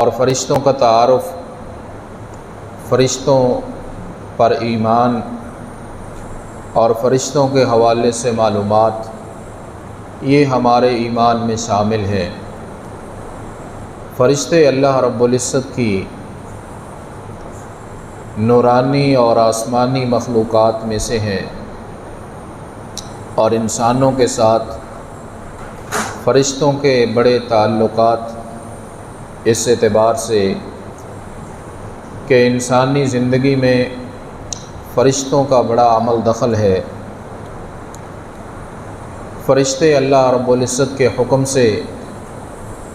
اور فرشتوں کا تعارف، فرشتوں پر ایمان اور فرشتوں کے حوالے سے معلومات، یہ ہمارے ایمان میں شامل ہے۔ فرشتے اللہ رب العزت کی نورانی اور آسمانی مخلوقات میں سے ہیں، اور انسانوں کے ساتھ فرشتوں کے بڑے تعلقات اس اعتبار سے کہ انسانی زندگی میں فرشتوں کا بڑا عمل دخل ہے۔ فرشتے اللہ رب العزت کے حکم سے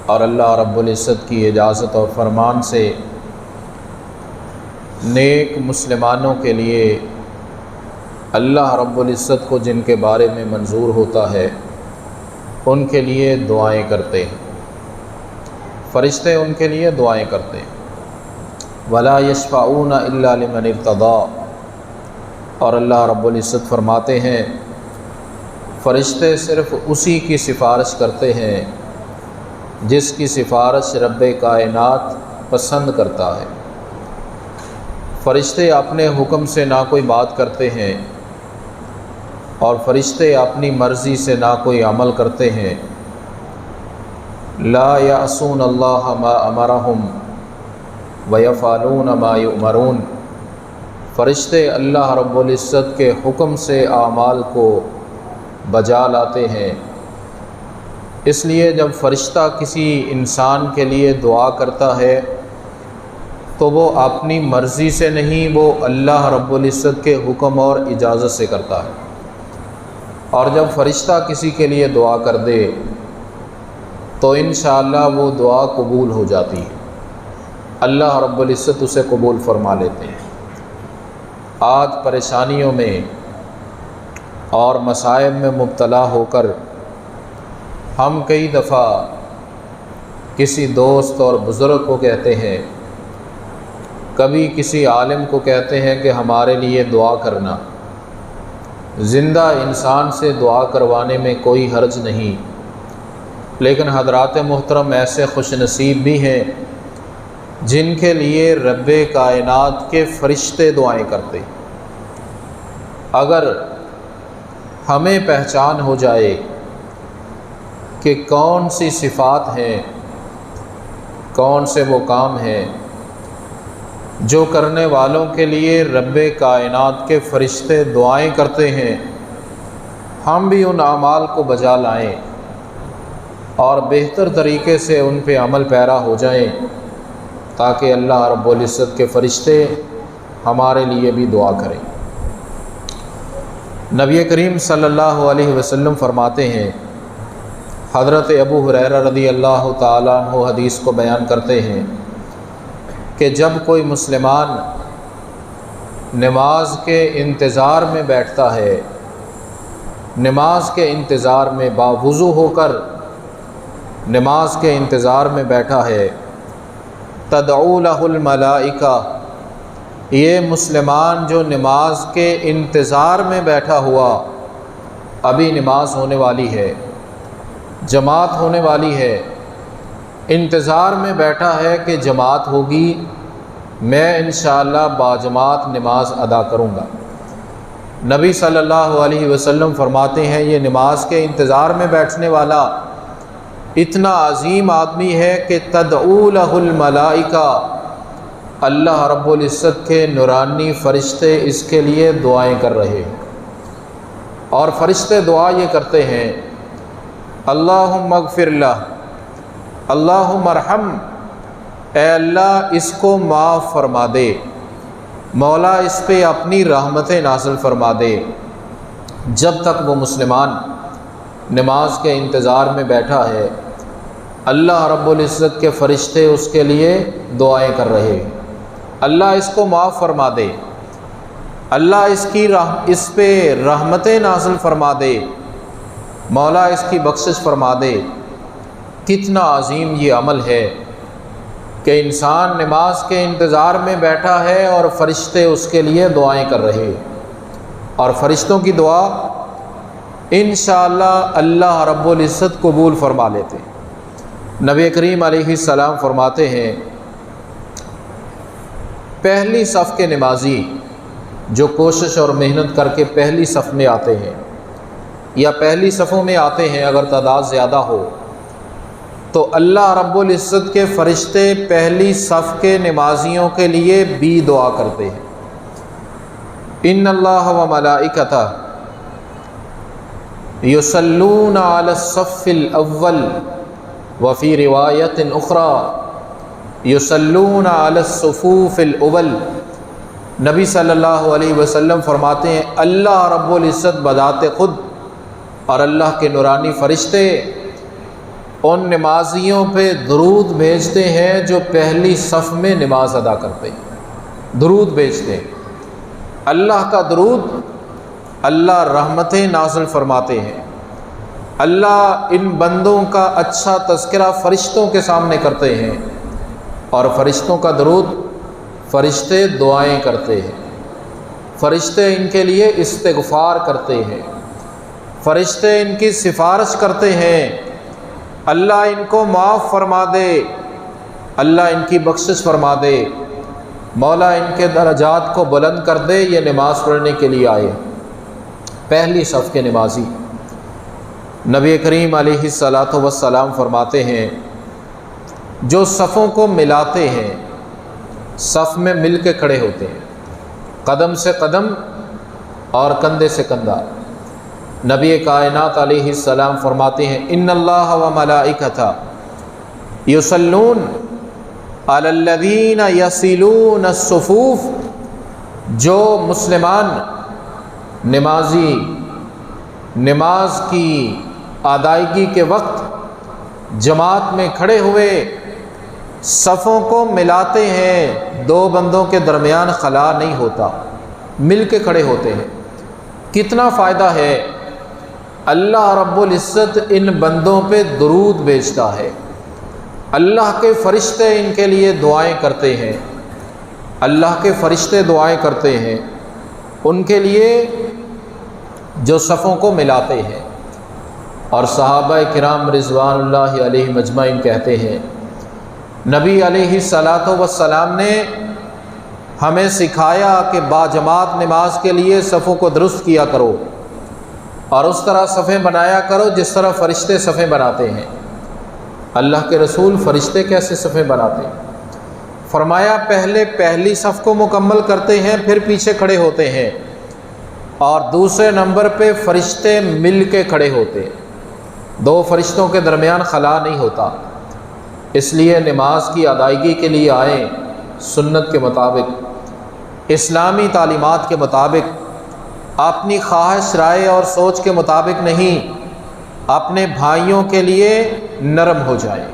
اور اللہ رب العزت کی اجازت اور فرمان سے نیک مسلمانوں کے لیے اللہ رب العزت کو جن کے بارے میں منظور ہوتا ہے ان کے لیے دعائیں کرتے ہیں۔ فرشتے ان کے لیے دعائیں کرتے ہیں۔ وَلَا يَشْفَعُونَ إِلَّا لِمَنِ ارْتَضَىٰ، اور اللہ رب العزت فرماتے ہیں فرشتے صرف اسی کی سفارش کرتے ہیں جس کی سفارش رب کائنات پسند کرتا ہے۔ فرشتے اپنے حکم سے نہ کوئی بات کرتے ہیں، اور فرشتے اپنی مرضی سے نہ کوئی عمل کرتے ہیں۔ لا یعصون اللہ ما امرہم ویفعلون ما یؤمرون، فرشتے اللہ رب العزت کے حکم سے اعمال کو بجا لاتے ہیں۔ اس لیے جب فرشتہ کسی انسان کے لیے دعا کرتا ہے تو وہ اپنی مرضی سے نہیں، وہ اللہ رب العزت کے حکم اور اجازت سے کرتا ہے۔ اور جب فرشتہ کسی کے لیے دعا کر دے تو انشاءاللہ وہ دعا قبول ہو جاتی ہے، اللہ رب العزت اسے قبول فرما لیتے ہیں۔ آج پریشانیوں میں اور مصائب میں مبتلا ہو کر ہم کئی دفعہ کسی دوست اور بزرگ کو کہتے ہیں، کبھی کسی عالم کو کہتے ہیں کہ ہمارے لیے دعا کرنا۔ زندہ انسان سے دعا کروانے میں کوئی حرج نہیں، لیکن حضرات محترم ایسے خوش نصیب بھی ہیں جن کے لیے رب کائنات کے فرشتے دعائیں کرتے۔ اگر ہمیں پہچان ہو جائے کہ کون سی صفات ہیں، کون سے وہ کام ہیں جو کرنے والوں کے لیے رب کائنات کے فرشتے دعائیں کرتے ہیں، ہم بھی ان اعمال کو بجا لائیں اور بہتر طریقے سے ان پہ عمل پیرا ہو جائیں، تاکہ اللہ رب العزت کے فرشتے ہمارے لیے بھی دعا کریں۔ نبی کریم صلی اللہ علیہ وسلم فرماتے ہیں، حضرت ابو ہریرہ رضی اللہ تعالیٰ عنہ حدیث کو بیان کرتے ہیں کہ جب کوئی مسلمان نماز کے انتظار میں بیٹھتا ہے، نماز کے انتظار میں باوضو ہو کر نماز کے انتظار میں بیٹھا ہے، تدعو لہ الملائکہ، یہ مسلمان جو نماز کے انتظار میں بیٹھا ہوا، ابھی نماز ہونے والی ہے، جماعت ہونے والی ہے، انتظار میں بیٹھا ہے کہ جماعت ہوگی، میں انشاءاللہ باجماعت نماز ادا کروں گا۔ نبی صلی اللہ علیہ وسلم فرماتے ہیں یہ نماز کے انتظار میں بیٹھنے والا اتنا عظیم آدمی ہے کہ تدعو لہ الملائکہ، اللہ رب العزت کے نورانی فرشتے اس کے لیے دعائیں کر رہے ہیں۔ اور فرشتے دعا یہ کرتے ہیں، اللہم اغفر لہ، اللہم ارحم، اے اللہ اس کو معاف فرما دے، مولا اس پہ اپنی رحمتیں نازل فرما دے۔ جب تک وہ مسلمان نماز کے انتظار میں بیٹھا ہے، اللہ رب العزت کے فرشتے اس کے لیے دعائیں کر رہے ہیں، اللہ اس کو معاف فرما دے، اللہ اس پہ رحمتیں نازل فرما دے، مولا اس کی بخشش فرما دے۔ کتنا عظیم یہ عمل ہے کہ انسان نماز کے انتظار میں بیٹھا ہے اور فرشتے اس کے لیے دعائیں کر رہے ہیں، اور فرشتوں کی دعا انشاءاللہ اللہ رب العزت قبول فرما لیتے ہیں۔ نبی کریم علیہ السلام فرماتے ہیں پہلی صف کے نمازی جو کوشش اور محنت کر کے پہلی صف میں آتے ہیں یا پہلی صفوں میں آتے ہیں، اگر تعداد زیادہ ہو تو اللہ رب العزت کے فرشتے پہلی صف کے نمازیوں کے لیے بھی دعا کرتے ہیں۔ ان اللہ و ملائکتہ یصلون علی الصف الاول وفی روایت اخری یصلون علی الصفوف الاول۔ نبی صلی اللہ علیہ وسلم فرماتے ہیں اللہ رب العزت بذات خود اور اللہ کے نورانی فرشتے ان نمازیوں پہ درود بھیجتے ہیں جو پہلی صف میں نماز ادا کرتے ہیں، درود بھیجتے ہیں۔ اللہ کا درود، اللہ رحمتیں نازل فرماتے ہیں، اللہ ان بندوں کا اچھا تذکرہ فرشتوں کے سامنے کرتے ہیں، اور فرشتوں کا درود فرشتے دعائیں کرتے ہیں، فرشتے ان کے لیے استغفار کرتے ہیں، فرشتے ان کی سفارش کرتے ہیں، اللہ ان کو معاف فرما دے، اللہ ان کی بخشش فرما دے، مولا ان کے درجات کو بلند کر دے۔ یہ نماز پڑھنے کے لیے آئے پہلی صف کے نمازی۔ نبی کریم علیہ الصلاۃ والسلام فرماتے ہیں جو صفوں کو ملاتے ہیں، صف میں مل کے کھڑے ہوتے ہیں، قدم سے قدم اور کندھے سے کندھا۔ نبی کائنات علیہ السلام فرماتے ہیں ان اللہ و ملائکتہ یصلون علی الذین یصلون الصفوف۔ جو مسلمان نمازی نماز کی ادائیگی کے وقت جماعت میں کھڑے ہوئے صفوں کو ملاتے ہیں، دو بندوں کے درمیان خلا نہیں ہوتا، مل کے کھڑے ہوتے ہیں، کتنا فائدہ ہے۔ اللہ رب العزت ان بندوں پہ درود بھیجتا ہے، اللہ کے فرشتے ان کے لیے دعائیں کرتے ہیں، اللہ کے فرشتے دعائیں کرتے ہیں ان کے لیے جو صفوں کو ملاتے ہیں۔ اور صحابہ کرام رضوان اللہ علیہم اجمعین کہتے ہیں نبی علیہ الصلاۃ والسلام نے ہمیں سکھایا کہ باجماعت نماز کے لیے صفوں کو درست کیا کرو اور اس طرح صفیں بنایا کرو جس طرح فرشتے صفیں بناتے ہیں۔ اللہ کے رسول فرشتے کیسے صفیں بناتے ہیں؟ فرمایا پہلے پہلی صف کو مکمل کرتے ہیں، پھر پیچھے کھڑے ہوتے ہیں، اور دوسرے نمبر پہ فرشتے مل کے کھڑے ہوتے ہیں، دو فرشتوں کے درمیان خلا نہیں ہوتا۔ اس لیے نماز کی ادائیگی کے لیے آئیں سنت کے مطابق، اسلامی تعلیمات کے مطابق، اپنی خواہش رائے اور سوچ کے مطابق نہیں، اپنے بھائیوں کے لیے نرم ہو جائیں،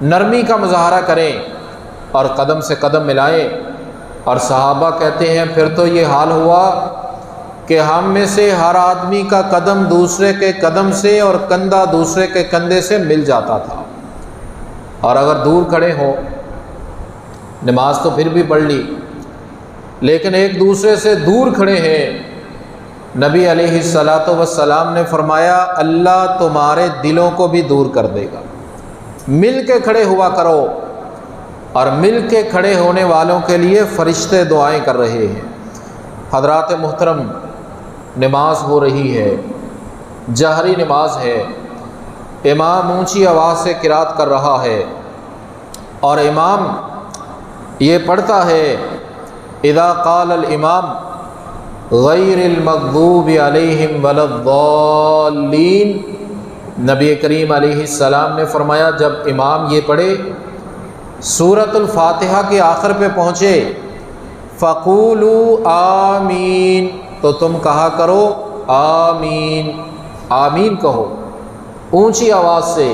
نرمی کا مظاہرہ کریں اور قدم سے قدم ملائیں۔ اور صحابہ کہتے ہیں پھر تو یہ حال ہوا کہ ہم میں سے ہر آدمی کا قدم دوسرے کے قدم سے اور کندھا دوسرے کے کندھے سے مل جاتا تھا، اور اگر دور کھڑے ہوں نماز تو پھر بھی پڑھ لی، لیکن ایک دوسرے سے دور کھڑے ہیں، نبی علیہ الصلاۃ والسلام نے فرمایا اللہ تمہارے دلوں کو بھی دور کر دے گا۔ مل کے کھڑے ہوا کرو، اور مل کے کھڑے ہونے والوں کے لیے فرشتے دعائیں کر رہے ہیں۔ حضرات محترم، نماز ہو رہی ہے، جہری نماز ہے، امام اونچی آواز سے قرات کر رہا ہے، اور امام یہ پڑھتا ہے اذا قال الامام غیر المغضوب علیہم ولا الضالین۔ نبی کریم علیہ السلام نے فرمایا جب امام یہ پڑھے، سورۃ الفاتحہ کے آخر پہ پہنچے، فقولوا آمین، تو تم کہا کرو آمین، آمین کہو اونچی آواز سے۔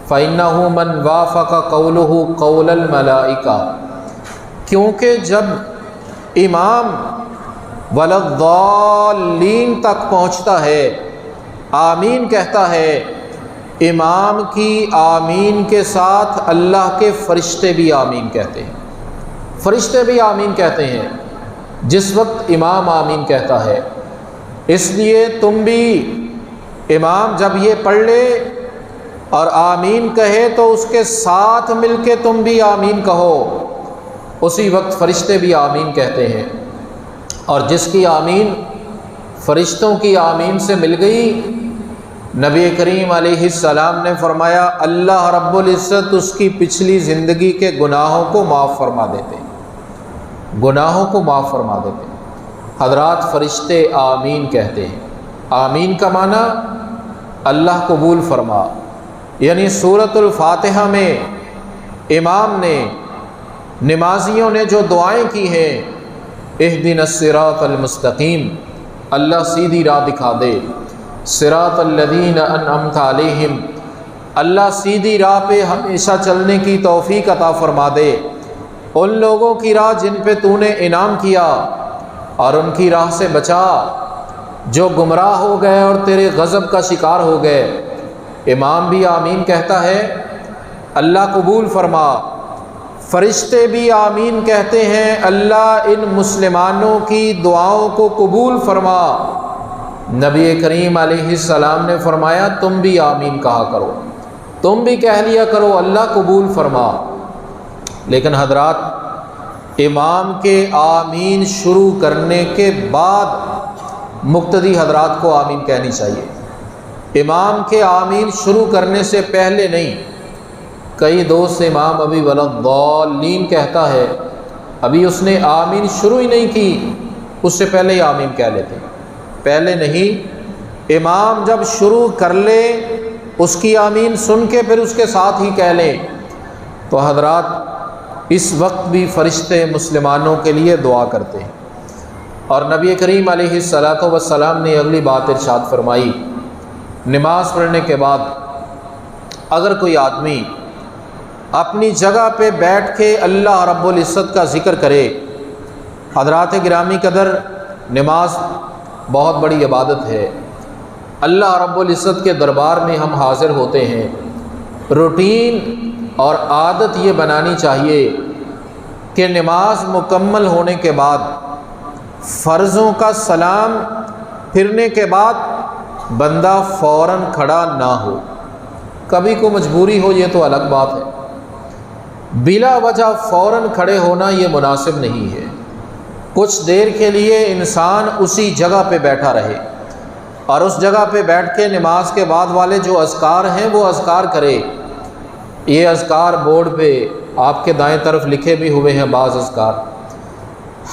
فإنہ من وافق قولہ قول الملائکہ، کیونکہ جب امام ولا الضالین تک پہنچتا ہے، آمین کہتا ہے، امام کی آمین کے ساتھ اللہ کے فرشتے بھی آمین کہتے ہیں، فرشتے بھی آمین کہتے ہیں جس وقت امام آمین کہتا ہے۔ اس لیے تم بھی امام جب یہ پڑھ لے اور آمین کہے تو اس کے ساتھ مل کے تم بھی آمین کہو، اسی وقت فرشتے بھی آمین کہتے ہیں، اور جس کی آمین فرشتوں کی آمین سے مل گئی، نبی کریم علیہ السلام نے فرمایا اللہ رب العزت اس کی پچھلی زندگی کے گناہوں کو معاف فرما دیتے، گناہوں کو معاف فرما دیتے۔ حضرات فرشتے آمین کہتے ہیں۔ آمین کا معنی اللہ قبول فرما، یعنی سورۃ الفاتحہ میں امام نے، نمازیوں نے جو دعائیں کی ہیں، اہدنا الصراط المستقیم، اللہ سیدھی راہ دکھا دے، صراط الذین انعمت علیہم، اللہ سیدھی راہ پہ ہمیشہ چلنے کی توفیق عطا فرما دے، ان لوگوں کی راہ جن پہ تو نے انعام کیا، اور ان کی راہ سے بچا جو گمراہ ہو گئے اور تیرے غضب کا شکار ہو گئے۔ امام بھی آمین کہتا ہے، اللہ قبول فرما۔ فرشتے بھی آمین کہتے ہیں، اللہ ان مسلمانوں کی دعاؤں کو قبول فرما۔ نبی کریم علیہ السلام نے فرمایا تم بھی آمین کہا کرو، تم بھی کہہ لیا کرو اللہ قبول فرما۔ لیکن حضرات امام کے آمین شروع کرنے کے بعد مقتدی حضرات کو آمین کہنی چاہیے، امام کے آمین شروع کرنے سے پہلے نہیں۔ کئی دوست امام ابھی ولضالین کہتا ہے، ابھی اس نے آمین شروع ہی نہیں کی، اس سے پہلے ہی آمین کہہ لیتے ہیں۔ پہلے نہیں، امام جب شروع کر لے اس کی آمین سن کے پھر اس کے ساتھ ہی کہہ لیں۔ تو حضرات اس وقت بھی فرشتے مسلمانوں کے لیے دعا کرتے ہیں۔ اور نبی کریم علیہ السلام نے اگلی بات ارشاد فرمائی، نماز پڑھنے کے بعد اگر کوئی آدمی اپنی جگہ پہ بیٹھ کے اللہ رب العزت کا ذکر کرے، حضرات گرامی قدر نماز بہت بڑی عبادت ہے، اللہ رب العزت کے دربار میں ہم حاضر ہوتے ہیں۔ روٹین اور عادت یہ بنانی چاہیے کہ نماز مکمل ہونے کے بعد فرضوں کا سلام پھرنے کے بعد بندہ فوراً کھڑا نہ ہو۔ کبھی کو مجبوری ہو یہ تو الگ بات ہے، بلا وجہ فوراً کھڑے ہونا یہ مناسب نہیں ہے۔ کچھ دیر کے لیے انسان اسی جگہ پہ بیٹھا رہے، اور اس جگہ پہ بیٹھ کے نماز کے بعد والے جو اذکار ہیں وہ اذکار کرے۔ یہ اذکار بورڈ پہ آپ کے دائیں طرف لکھے بھی ہوئے ہیں بعض اذکار۔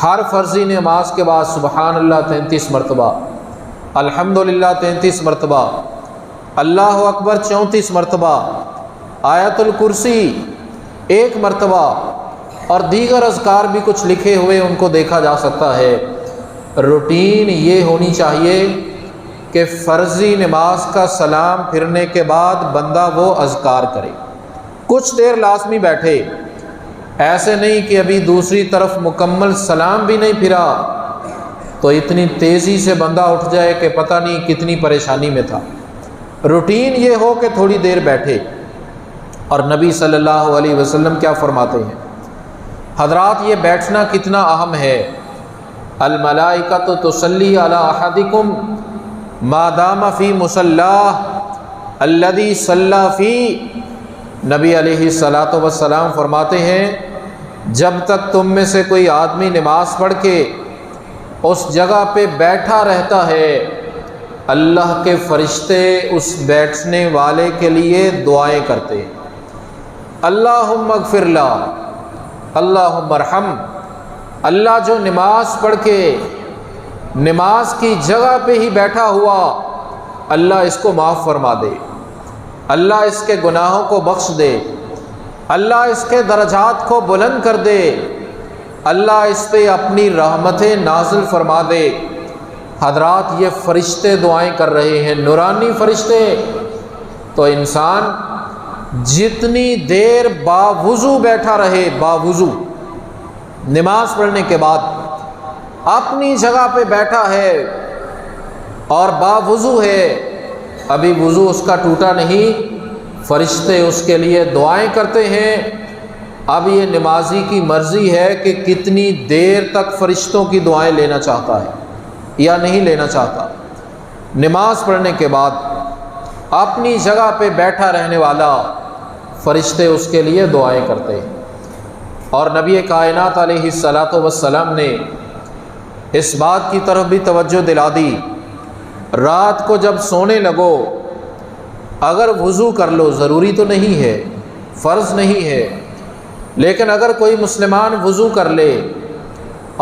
ہر فرضی نماز کے بعد سبحان اللہ 33 مرتبہ، الحمدللہ 33 مرتبہ، اللہ اکبر 34 مرتبہ، آیت الکرسی 1 مرتبہ، اور دیگر اذکار بھی کچھ لکھے ہوئے ان کو دیکھا جا سکتا ہے۔ روٹین یہ ہونی چاہیے کہ فرضی نماز کا سلام پھرنے کے بعد بندہ وہ اذکار کرے، کچھ دیر لازمی بیٹھے۔ ایسے نہیں کہ ابھی دوسری طرف مکمل سلام بھی نہیں پھرا تو اتنی تیزی سے بندہ اٹھ جائے کہ پتہ نہیں کتنی پریشانی میں تھا۔ روٹین یہ ہو کہ تھوڑی دیر بیٹھے۔ اور نبی صلی اللہ علیہ وسلم کیا فرماتے ہیں حضرات، یہ بیٹھنا کتنا اہم ہے۔ الملائکۃ تصلی علی احدکم ما دام فی مصلاہ الذی صلی فی، نبی علیہ السلام فرماتے ہیں جب تک تم میں سے کوئی آدمی نماز پڑھ کے اس جگہ پہ بیٹھا رہتا ہے، اللہ کے فرشتے اس بیٹھنے والے کے لیے دعائیں کرتے ہیں، اللہم اغفر لہ، اللہم ارحم۔ اللہ جو نماز پڑھ کے نماز کی جگہ پہ ہی بیٹھا ہوا، اللہ اس کو معاف فرما دے، اللہ اس کے گناہوں کو بخش دے، اللہ اس کے درجات کو بلند کر دے، اللہ اس پہ اپنی رحمتیں نازل فرما دے۔ حضرات یہ فرشتے دعائیں کر رہے ہیں، نورانی فرشتے۔ تو انسان جتنی دیر باوضو بیٹھا رہے، باوضو نماز پڑھنے کے بعد اپنی جگہ پہ بیٹھا ہے اور باوضو ہے، ابھی وضو اس کا ٹوٹا نہیں، فرشتے اس کے لیے دعائیں کرتے ہیں۔ اب یہ نمازی کی مرضی ہے کہ کتنی دیر تک فرشتوں کی دعائیں لینا چاہتا ہے یا نہیں لینا چاہتا۔ نماز پڑھنے کے بعد اپنی جگہ پہ بیٹھا رہنے والا فرشتے اس کے لیے دعائیں کرتے ہیں۔ اور نبی کائنات علیہ الصلاۃ والسلام نے اس بات کی طرف بھی توجہ دلا دی، رات کو جب سونے لگو اگر وضو کر لو، ضروری تو نہیں ہے، فرض نہیں ہے، لیکن اگر کوئی مسلمان وضو کر لے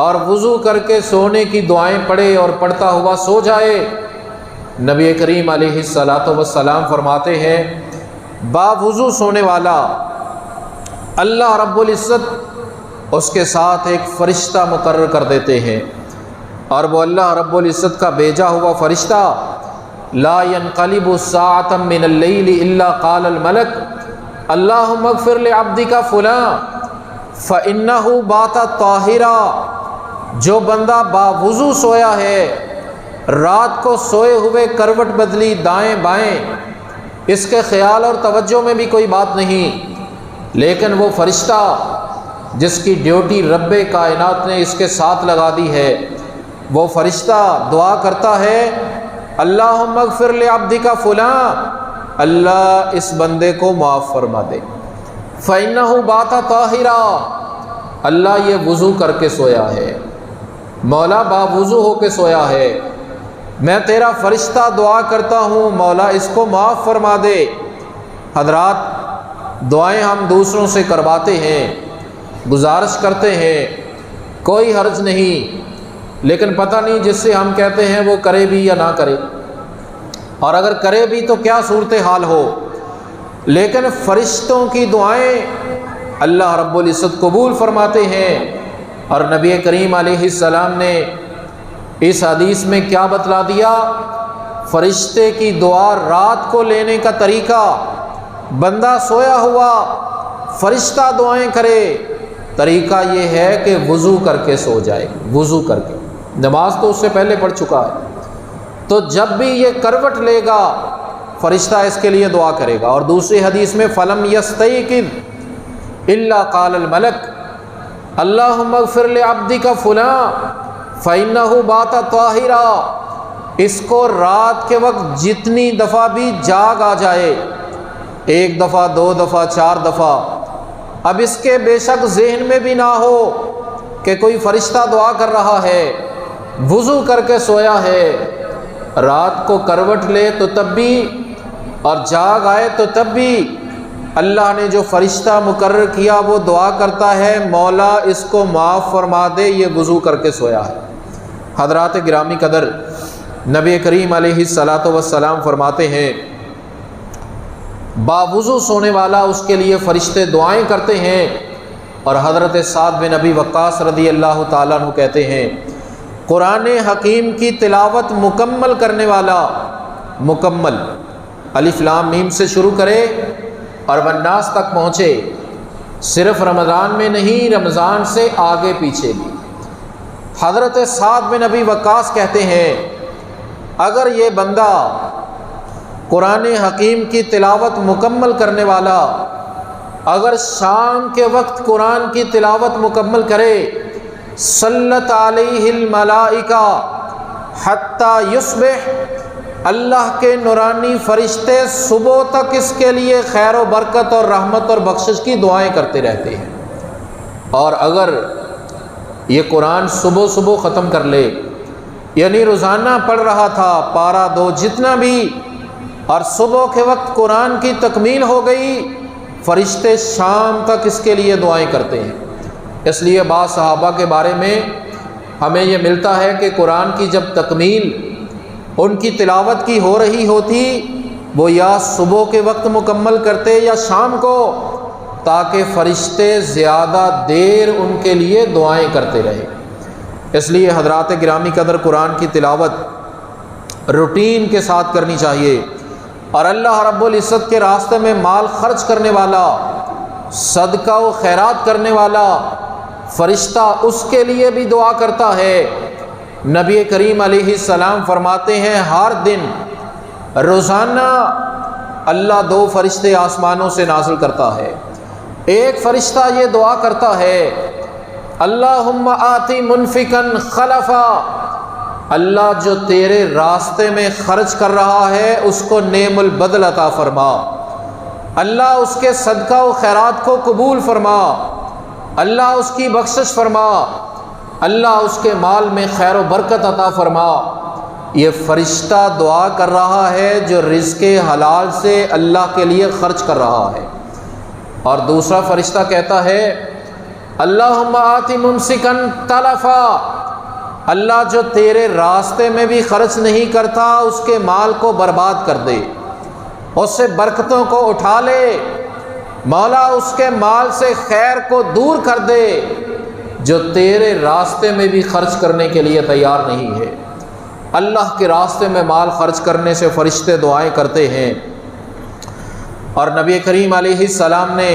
اور وضو کر کے سونے کی دعائیں پڑھے اور پڑھتا ہوا سو جائے، نبی کریم علیہ الصلاۃ والسلام فرماتے ہیں باوضو سونے والا اللہ رب العزت اس کے ساتھ ایک فرشتہ مقرر کر دیتے ہیں، اور وہ اللہ رب العزت کا بھیجا ہوا فرشتہ لا ينقلب ساعة من اللیل الا قال الملک اللہم اغفر لعبدک فلاں فإنہ بات طاہرا۔ جو بندہ باوضو سویا ہے، رات کو سوئے ہوئے کروٹ بدلی دائیں بائیں، اس کے خیال اور توجہ میں بھی کوئی بات نہیں، لیکن وہ فرشتہ جس کی ڈیوٹی رب کائنات نے اس کے ساتھ لگا دی ہے، وہ فرشتہ دعا کرتا ہے اللہم اغفر لعبدک فلاں، اللہ اس بندے کو معاف فرما دے، فإنہ بات طاہرا، اللہ یہ وضو کر کے سویا ہے، مولا باوضو ہو کے سویا ہے، میں تیرا فرشتہ دعا کرتا ہوں مولا اس کو معاف فرما دے۔ حضرات، دعائیں ہم دوسروں سے کرواتے ہیں، گزارش کرتے ہیں، کوئی حرج نہیں، لیکن پتہ نہیں جس سے ہم کہتے ہیں وہ کرے بھی یا نہ کرے، اور اگر کرے بھی تو کیا صورتحال ہو۔ لیکن فرشتوں کی دعائیں اللہ رب العزت قبول فرماتے ہیں، اور نبی کریم علیہ السلام نے اس حدیث میں کیا بتلا دیا؟ فرشتے کی دعا رات کو لینے کا طریقہ، بندہ سویا ہوا فرشتہ دعائیں کرے، طریقہ یہ ہے کہ وضو کر کے سو جائے، وضو کر کے، نماز تو اس سے پہلے پڑھ چکا ہے، تو جب بھی یہ کروٹ لے گا فرشتہ اس کے لیے دعا کرے گا۔ اور دوسری حدیث میں فلم یستیقظ الا قال الملک اللہم اغفر لعبدک فلاں فإنہ بات طاہرا، اس کو رات کے وقت جتنی دفعہ بھی جاگ آ جائے، ایک دفعہ، دو دفعہ، چار دفعہ، اب اس کے بے شک ذہن میں بھی نہ ہو کہ کوئی فرشتہ دعا کر رہا ہے، وضو کر کے سویا ہے، رات کو کروٹ لے تو تب بھی اور جاگ آئے تو تب بھی اللہ نے جو فرشتہ مقرر کیا وہ دعا کرتا ہے مولا اس کو معاف فرما دے، یہ وضو کر کے سویا ہے۔ حضرات گرامی قدر، نبی کریم علیہ الصلاۃ والسلام فرماتے ہیں باوضو سونے والا اس کے لیے فرشتے دعائیں کرتے ہیں، اور حضرت سعد بن ابی وقاص رضی اللہ تعالیٰ عنہ کہتے ہیں قرآن حکیم کی تلاوت مکمل کرنے والا، مکمل الف لام میم سے شروع کرے اور والناس تک پہنچے، صرف رمضان میں نہیں، رمضان سے آگے پیچھے بھی۔ حضرت سعد بن ابی وقاص کہتے ہیں اگر یہ بندہ قرآن حکیم کی تلاوت مکمل کرنے والا اگر شام کے وقت قرآن کی تلاوت مکمل کرے، صلت علیہ الملائکہ حتی یصبح، اللہ کے نورانی فرشتے صبح تک اس کے لیے خیر و برکت اور رحمت اور بخشش کی دعائیں کرتے رہتے ہیں۔ اور اگر یہ قرآن صبح صبح ختم کر لے، یعنی روزانہ پڑھ رہا تھا پارہ دو جتنا بھی، اور صبح کے وقت قرآن کی تکمیل ہو گئی، فرشتے شام تک اس کے لیے دعائیں کرتے ہیں۔ اس لیے بعض صحابہ کے بارے میں ہمیں یہ ملتا ہے کہ قرآن کی جب تکمیل ان کی تلاوت کی ہو رہی ہوتی، وہ یا صبح کے وقت مکمل کرتے یا شام کو، تاکہ فرشتے زیادہ دیر ان کے لیے دعائیں کرتے رہے۔ اس لیے حضرات گرامی قدر، قرآن کی تلاوت روٹین کے ساتھ کرنی چاہیے، اور اللہ رب العزت کے راستے میں مال خرچ کرنے والا، صدقہ و خیرات کرنے والا فرشتہ اس کے لیے بھی دعا کرتا ہے۔ نبی کریم علیہ السلام فرماتے ہیں ہر دن روزانہ اللہ دو فرشتے آسمانوں سے نازل کرتا ہے۔ ایک فرشتہ یہ دعا کرتا ہے اللہم آتی منفقا خلفا، اللہ جو تیرے راستے میں خرچ کر رہا ہے اس کو نعم البدل عطا فرما، اللہ اس کے صدقہ و خیرات کو قبول فرما۔ اللہ اس کی بخشش فرما، اللہ اس کے مال میں خیر و برکت عطا فرما۔ یہ فرشتہ دعا کر رہا ہے جو رزق حلال سے اللہ کے لیے خرچ کر رہا ہے۔ اور دوسرا فرشتہ کہتا ہے اللہم آت ممسکن تلفا، اللہ جو تیرے راستے میں بھی خرچ نہیں کرتا اس کے مال کو برباد کر دے، اس سے برکتوں کو اٹھا لے، مولا اس کے مال سے خیر کو دور کر دے جو تیرے راستے میں بھی خرچ کرنے کے لیے تیار نہیں ہے۔ اللہ کے راستے میں مال خرچ کرنے سے فرشتے دعائیں کرتے ہیں۔ اور نبی کریم علیہ السلام نے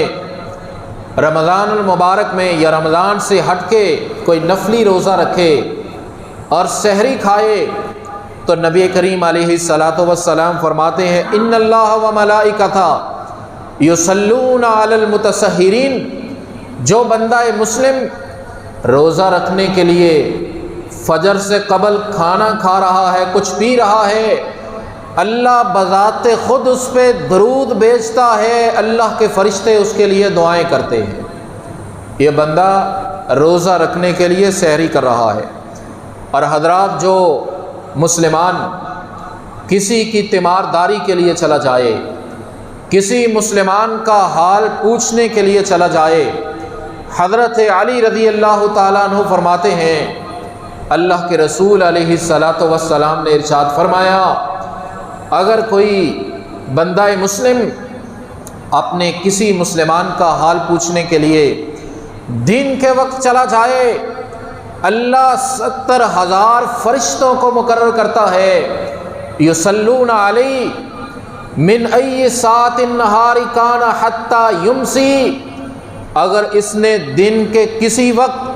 رمضان المبارک میں یا رمضان سے ہٹ کے کوئی نفلی روزہ رکھے اور سحری کھائے تو نبی کریم علیہ السلام فرماتے ہیں ان اللہ و ملائکتہ یصلون علی المتسحرین، جو بندہ مسلم روزہ رکھنے کے لیے فجر سے قبل کھانا کھا رہا ہے، کچھ پی رہا ہے، اللہ بذات خود اس پہ درود بھیجتا ہے، اللہ کے فرشتے اس کے لیے دعائیں کرتے ہیں۔ یہ بندہ روزہ رکھنے کے لیے سحری کر رہا ہے۔ اور حضرات، جو مسلمان کسی کی تیمارداری کے لیے چلا جائے، کسی مسلمان کا حال پوچھنے کے لیے چلا جائے، حضرت علی رضی اللہ تعالیٰ عنہ فرماتے ہیں اللہ کے رسول علیہ السلام نے ارشاد فرمایا اگر کوئی بندہ مسلم اپنے کسی مسلمان کا حال پوچھنے کے لیے دن کے وقت چلا جائے، اللہ 70,000 فرشتوں کو مقرر کرتا ہے، یصلون علی من ای ساعۃ النہار کان حتی یمسی، اگر اس نے دن کے کسی وقت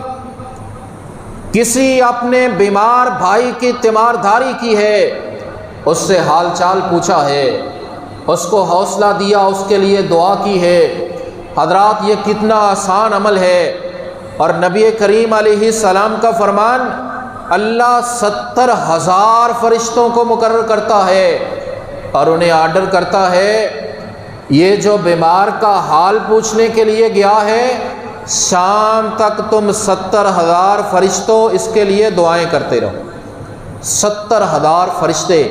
کسی اپنے بیمار بھائی کی تیمارداری کی ہے، اس سے حال چال پوچھا ہے، اس کو حوصلہ دیا، اس کے لیے دعا کی ہے، حضرات یہ کتنا آسان عمل ہے۔ اور نبی کریم علیہ السلام کا فرمان اللہ 70,000 فرشتوں کو مقرر کرتا ہے اور انہیں آرڈر کرتا ہے یہ جو بیمار کا حال پوچھنے کے لیے گیا ہے شام تک تم 70,000 فرشتوں اس کے لیے دعائیں کرتے رہو۔ 70,000 فرشتے۔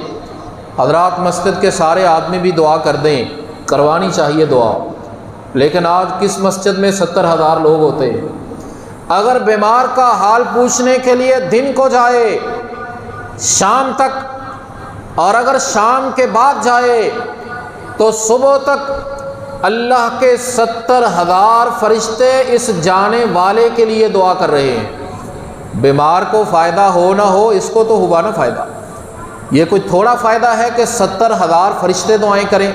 حضرات مسجد کے سارے آدمی بھی دعا کر دیں، کروانی چاہیے دعا، لیکن آج کس مسجد میں 70,000 لوگ ہوتے ہیں؟ اگر بیمار کا حال پوچھنے کے لیے دن کو جائے شام تک، اور اگر شام کے بعد جائے تو صبح تک اللہ کے 70,000 فرشتے اس جانے والے کے لیے دعا کر رہے ہیں۔ بیمار کو فائدہ ہو نہ ہو، اس کو تو ہوا نا فائدہ۔ یہ کوئی تھوڑا فائدہ ہے کہ 70,000 فرشتے دعائیں کریں،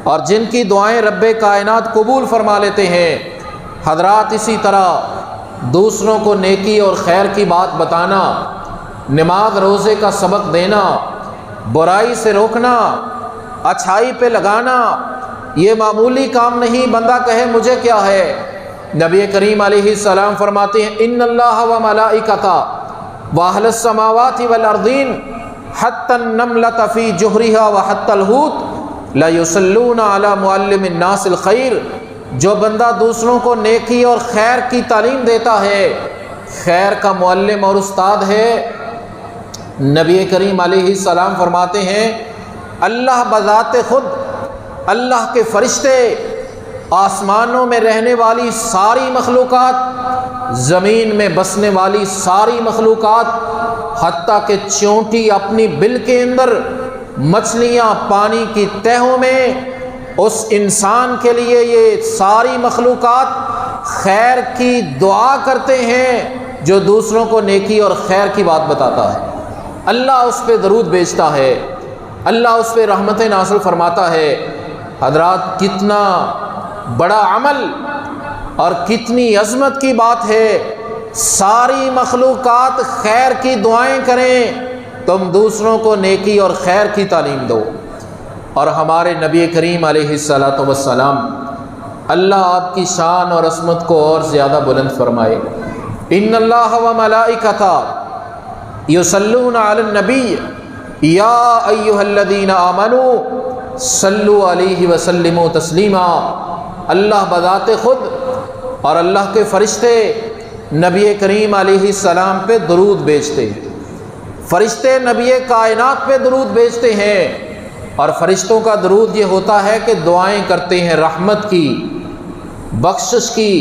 اور جن کی دعائیں رب کائنات قبول فرما لیتے ہیں۔ حضرات اسی طرح دوسروں کو نیکی اور خیر کی بات بتانا، نماز روزے کا سبق دینا، برائی سے روکنا، اچھائی پہ لگانا، یہ معمولی کام نہیں بندہ کہے مجھے کیا ہے۔ نبی کریم علیہ السلام فرماتے ہیں ان اللہ و ملائکتہ واہل السماوات والارضین حتی النملۃ فی جحرها وحتی الحوت لیصلون علی معلم الناس الخیر، جو بندہ دوسروں کو نیکی اور خیر کی تعلیم دیتا ہے، خیر کا معلم اور استاد ہے، نبی کریم علیہ السلام فرماتے ہیں اللہ بذات خود، اللہ کے فرشتے، آسمانوں میں رہنے والی ساری مخلوقات، زمین میں بسنے والی ساری مخلوقات، حتیٰ کہ چونٹی اپنی بل کے اندر، مچھلیاں پانی کی تہوں میں، اس انسان کے لیے یہ ساری مخلوقات خیر کی دعا کرتے ہیں جو دوسروں کو نیکی اور خیر کی بات بتاتا ہے۔ اللہ اس پہ درود بھیجتا ہے، اللہ اس پہ رحمت نازل فرماتا ہے۔ حضرات کتنا بڑا عمل اور کتنی عظمت کی بات ہے، ساری مخلوقات خیر کی دعائیں کریں، تم دوسروں کو نیکی اور خیر کی تعلیم دو۔ اور ہمارے نبی کریم علیہ السلام، اللہ آپ کی شان اور عظمت کو اور زیادہ بلند فرمائے۔ ان اللہ و ملائکتہ یصلون علی النبی یا ایھا الذین آمنوا صلوا علیہ وسلموا تسلیما، اللہ بذات خود اور اللہ کے فرشتے نبی کریم علیہ السلام پہ درود بھیجتے ہیں، فرشتے نبی کائنات پہ درود بھیجتے ہیں، اور فرشتوں کا درود یہ ہوتا ہے کہ دعائیں کرتے ہیں رحمت کی، بخشش کی،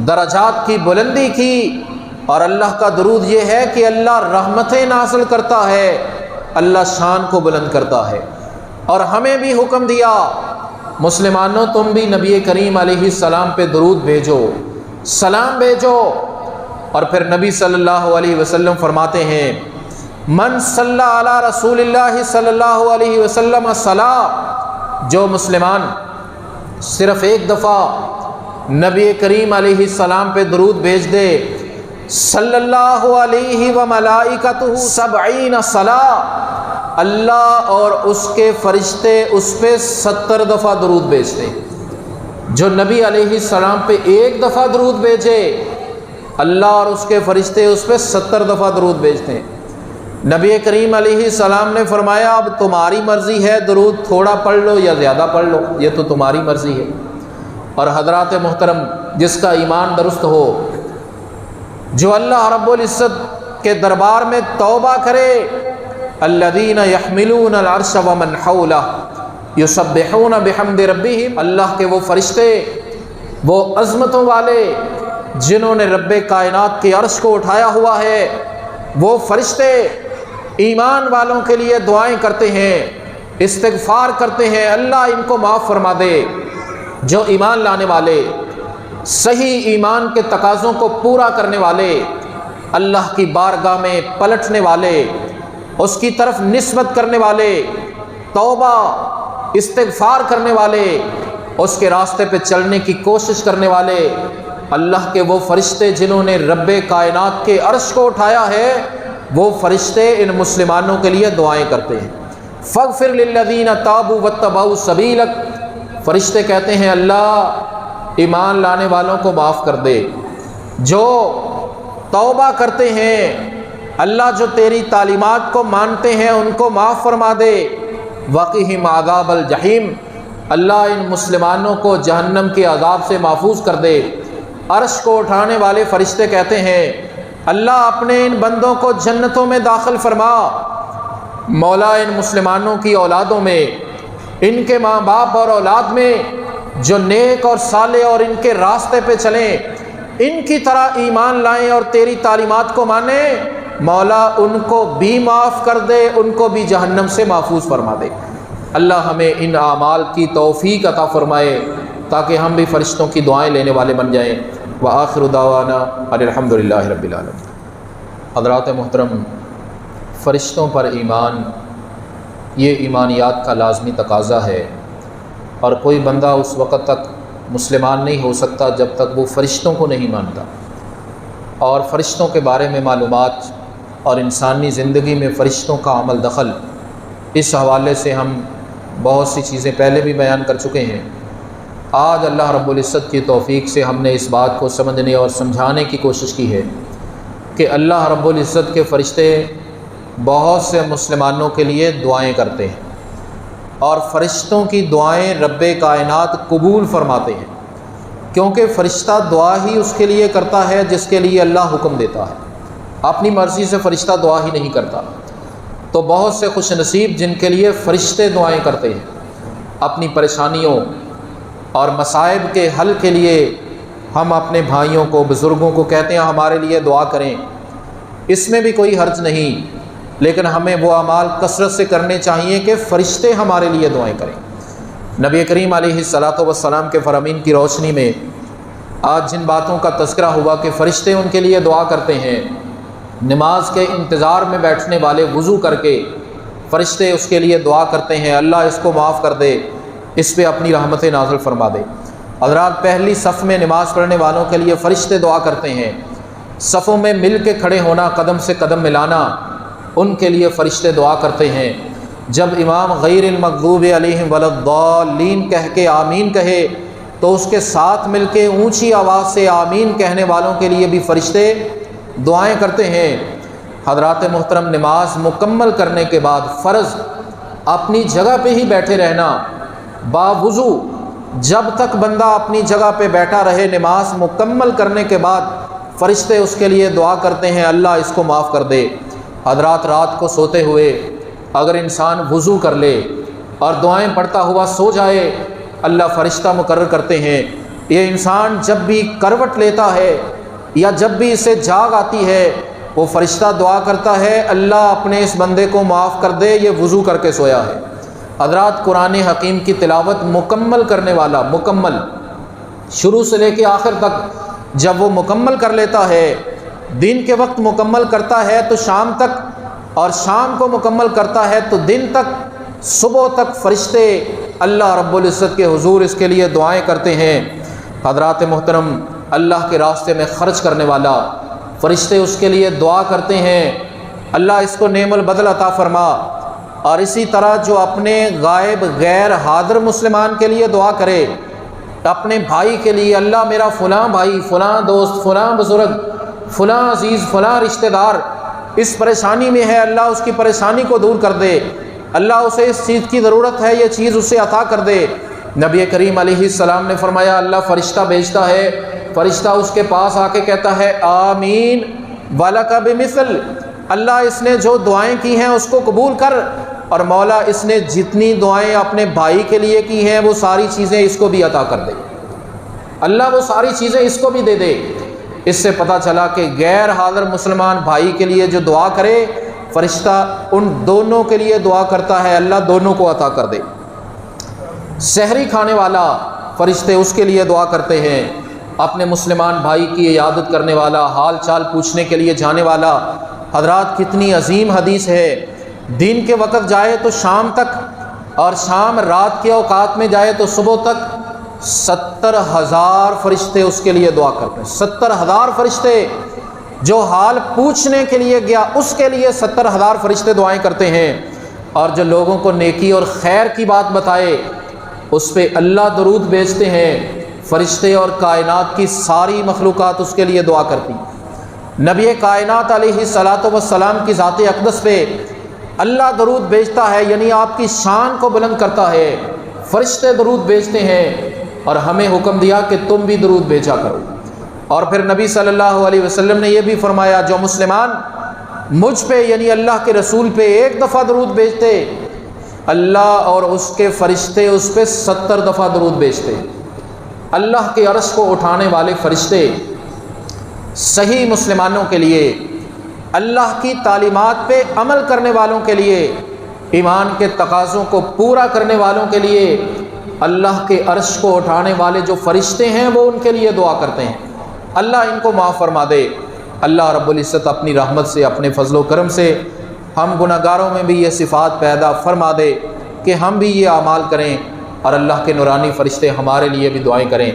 درجات کی بلندی کی، اور اللہ کا درود یہ ہے کہ اللہ رحمتیں نازل کرتا ہے، اللہ شان کو بلند کرتا ہے۔ اور ہمیں بھی حکم دیا مسلمانوں تم بھی نبی کریم علیہ السلام پہ درود بھیجو، سلام بھیجو۔ اور پھر نبی صلی اللہ علیہ وسلم فرماتے ہیں من صلی علی رسول اللہ صلی اللہ علیہ وسلم صلاۃ، جو مسلمان صرف ایک دفعہ نبی کریم علیہ السلام پہ درود بھیج دے، صلی اللہ علیہ وملائکتہ 70 صلاۃ، اللہ اور اس کے فرشتے اس پہ 70 دفعہ درود بھیجتے ہیں۔ جو نبی علیہ السلام پہ ایک دفعہ درود بھیجے، اللہ اور اس کے فرشتے اس پہ 70 دفعہ درود بھیجتے ہیں۔ نبی کریم علیہ السلام نے فرمایا اب تمہاری مرضی ہے، درود تھوڑا پڑھ لو یا زیادہ پڑھ لو، یہ تو تمہاری مرضی ہے۔ اور حضرات محترم، جس کا ایمان درست ہو، جو اللہ رب العزت کے دربار میں توبہ کرے، الذین یحملون العرش ومن حولہ یسبحون بحمد ربہم، اللہ کے وہ فرشتے، وہ عظمتوں والے جنہوں نے رب کائنات کے عرش کو اٹھایا ہوا ہے، وہ فرشتے ایمان والوں کے لیے دعائیں کرتے ہیں، استغفار کرتے ہیں اللہ ان کو معاف فرما دے۔ جو ایمان لانے والے، صحیح ایمان کے تقاضوں کو پورا کرنے والے، اللہ کی بارگاہ میں پلٹنے والے، اس کی طرف نسبت کرنے والے، توبہ استغفار کرنے والے، اس کے راستے پہ چلنے کی کوشش کرنے والے، اللہ کے وہ فرشتے جنہوں نے رب کائنات کے عرش کو اٹھایا ہے، وہ فرشتے ان مسلمانوں کے لیے دعائیں کرتے ہیں۔ فاغفر للذین تابوا واتبعوا سبیلک، فرشتے کہتے ہیں اللہ ایمان لانے والوں کو معاف کر دے، جو توبہ کرتے ہیں، اللہ جو تیری تعلیمات کو مانتے ہیں ان کو معاف فرما دے۔ وقہم عذاب الجحیم، اللہ ان مسلمانوں کو جہنم کے عذاب سے محفوظ کر دے۔ عرش کو اٹھانے والے فرشتے کہتے ہیں اللہ اپنے ان بندوں کو جنتوں میں داخل فرما، مولا ان مسلمانوں کی اولادوں میں، ان کے ماں باپ اور اولاد میں جو نیک اور صالح اور ان کے راستے پہ چلیں، ان کی طرح ایمان لائیں اور تیری تعلیمات کو مانیں، مولا ان کو بھی معاف کر دے، ان کو بھی جہنم سے محفوظ فرما دے۔ اللہ ہمیں ان اعمال کی توفیق عطا فرمائے تاکہ ہم بھی فرشتوں کی دعائیں لینے والے بن جائیں۔ وآخر دعوانا ان الحمد للہ رب العالمین۔ حضرات محترم، فرشتوں پر ایمان یہ ایمانیات کا لازمی تقاضا ہے، اور کوئی بندہ اس وقت تک مسلمان نہیں ہو سکتا جب تک وہ فرشتوں کو نہیں مانتا، اور فرشتوں کے بارے میں معلومات اور انسانی زندگی میں فرشتوں کا عمل دخل، اس حوالے سے ہم بہت سی چیزیں پہلے بھی بیان کر چکے ہیں۔ آج اللہ رب العزت کی توفیق سے ہم نے اس بات کو سمجھنے اور سمجھانے کی کوشش کی ہے کہ اللہ رب العزت کے فرشتے بہت سے مسلمانوں کے لیے دعائیں کرتے ہیں، اور فرشتوں کی دعائیں رب کائنات قبول فرماتے ہیں، کیونکہ فرشتہ دعا ہی اس کے لیے کرتا ہے جس کے لیے اللہ حکم دیتا ہے، اپنی مرضی سے فرشتہ دعا ہی نہیں کرتا۔ تو بہت سے خوش نصیب جن کے لیے فرشتے دعائیں کرتے ہیں، اپنی پریشانیوں اور مصائب کے حل کے لیے ہم اپنے بھائیوں کو، بزرگوں کو کہتے ہیں ہمارے لیے دعا کریں، اس میں بھی کوئی حرج نہیں، لیکن ہمیں وہ اعمال کثرت سے کرنے چاہیے کہ فرشتے ہمارے لیے دعائیں کریں۔ نبی کریم علیہ الصلاۃ والسلام کے فرامین کی روشنی میں آج جن باتوں کا تذکرہ ہوا کہ فرشتے ان کے لیے دعا کرتے ہیں، نماز کے انتظار میں بیٹھنے والے وضو کر کے فرشتے اس کے لیے دعا کرتے ہیں اللہ اس کو معاف کر دے، اس پہ اپنی رحمت نازل فرما دے۔ حضرات، پہلی صف میں نماز پڑھنے والوں کے لیے فرشتے دعا کرتے ہیں، صفوں میں مل کے کھڑے ہونا، قدم سے قدم ملانا، ان کے لیے فرشتے دعا کرتے ہیں۔ جب امام غیر المغضوب علیہم ولا الضالین کہہ کے آمین کہے تو اس کے ساتھ مل کے اونچی آواز سے آمین کہنے والوں کے لیے بھی فرشتے دعائیں کرتے ہیں۔ حضرات محترم، نماز مکمل کرنے کے بعد فرض اپنی جگہ پہ ہی بیٹھے رہنا، باوضو جب تک بندہ اپنی جگہ پہ بیٹھا رہے نماز مکمل کرنے کے بعد فرشتے اس کے لیے دعا کرتے ہیں اللہ اس کو معاف کر دے۔ حضرات رات کو سوتے ہوئے اگر انسان وضو کر لے اور دعائیں پڑھتا ہوا سو جائے اللہ فرشتہ مقرر کرتے ہیں یہ انسان جب بھی کروٹ لیتا ہے یا جب بھی اسے جاگ آتی ہے وہ فرشتہ دعا کرتا ہے اللہ اپنے اس بندے کو معاف کر دے یہ وضو کر کے سویا ہے۔ حضرات قرآن حکیم کی تلاوت مکمل کرنے والا مکمل شروع سے لے کے آخر تک جب وہ مکمل کر لیتا ہے دن کے وقت مکمل کرتا ہے تو شام تک اور شام کو مکمل کرتا ہے تو دن تک صبح تک فرشتے اللہ رب العزت کے حضور اس کے لیے دعائیں کرتے ہیں۔ حضرات محترم اللہ کے راستے میں خرچ کرنے والا فرشتے اس کے لیے دعا کرتے ہیں اللہ اس کو نعم البدل عطا فرما، اور اسی طرح جو اپنے غائب غیر حاضر مسلمان کے لیے دعا کرے اپنے بھائی کے لیے اللہ میرا فلاں بھائی فلاں دوست فلاں بزرگ فلاں عزیز فلاں رشتہ دار اس پریشانی میں ہے اللہ اس کی پریشانی کو دور کر دے، اللہ اسے اس چیز کی ضرورت ہے یہ چیز اسے عطا کر دے۔ نبی کریم علیہ السلام نے فرمایا اللہ فرشتہ بھیجتا ہے، فرشتہ اس کے پاس آ کے کہتا ہے آمین وَلَكَ بِمِثْلِ، اللہ اس نے جو دعائیں کی ہیں اس کو قبول کر، اور مولا اس نے جتنی دعائیں اپنے بھائی کے لیے کی ہیں وہ ساری چیزیں اس کو بھی عطا کر دے، اللہ وہ ساری چیزیں اس کو بھی دے دے۔ اس سے پتہ چلا کہ غیر حاضر مسلمان بھائی کے لیے جو دعا کرے فرشتہ ان دونوں کے لیے دعا کرتا ہے اللہ دونوں کو عطا کر دے۔ سحری کھانے والا فرشتے اس کے لیے دعا کرتے ہیں، اپنے مسلمان بھائی کی عیادت کرنے والا حال چال پوچھنے کے لیے جانے والا۔ حضرات کتنی عظیم حدیث ہے، دن کے وقت جائے تو شام تک اور شام رات کے اوقات میں جائے تو صبح تک 70,000 فرشتے اس کے لیے دعا کرتے ہیں۔ 70,000 فرشتے جو حال پوچھنے کے لیے گیا اس کے لیے 70,000 فرشتے دعائیں کرتے ہیں، اور جو لوگوں کو نیکی اور خیر کی بات بتائے اس پہ اللہ درود بھیجتے ہیں، فرشتے اور کائنات کی ساری مخلوقات اس کے لیے دعا کرتی۔ نبی کائنات علیہ الصلاۃ والسلام کی ذات اقدس پہ اللہ درود بھیجتا ہے، یعنی آپ کی شان کو بلند کرتا ہے، فرشتے درود بھیجتے ہیں، اور ہمیں حکم دیا کہ تم بھی درود بھیجا کرو۔ اور پھر نبی صلی اللہ علیہ وسلم نے یہ بھی فرمایا جو مسلمان مجھ پہ یعنی اللہ کے رسول پہ ایک دفعہ درود بھیجتے اللہ اور اس کے فرشتے اس پہ 70 دفعہ درود بھیجتے۔ اللہ کے عرش کو اٹھانے والے فرشتے صحیح مسلمانوں کے لیے، اللہ کی تعلیمات پہ عمل کرنے والوں کے لیے، ایمان کے تقاضوں کو پورا کرنے والوں کے لیے، اللہ کے عرش کو اٹھانے والے جو فرشتے ہیں وہ ان کے لیے دعا کرتے ہیں اللہ ان کو معاف فرما دے۔ اللہ رب العزت اپنی رحمت سے اپنے فضل و کرم سے ہم گناہ گاروں میں بھی یہ صفات پیدا فرما دے کہ ہم بھی یہ اعمال کریں اور اللہ کے نورانی فرشتے ہمارے لیے بھی دعائیں کریں۔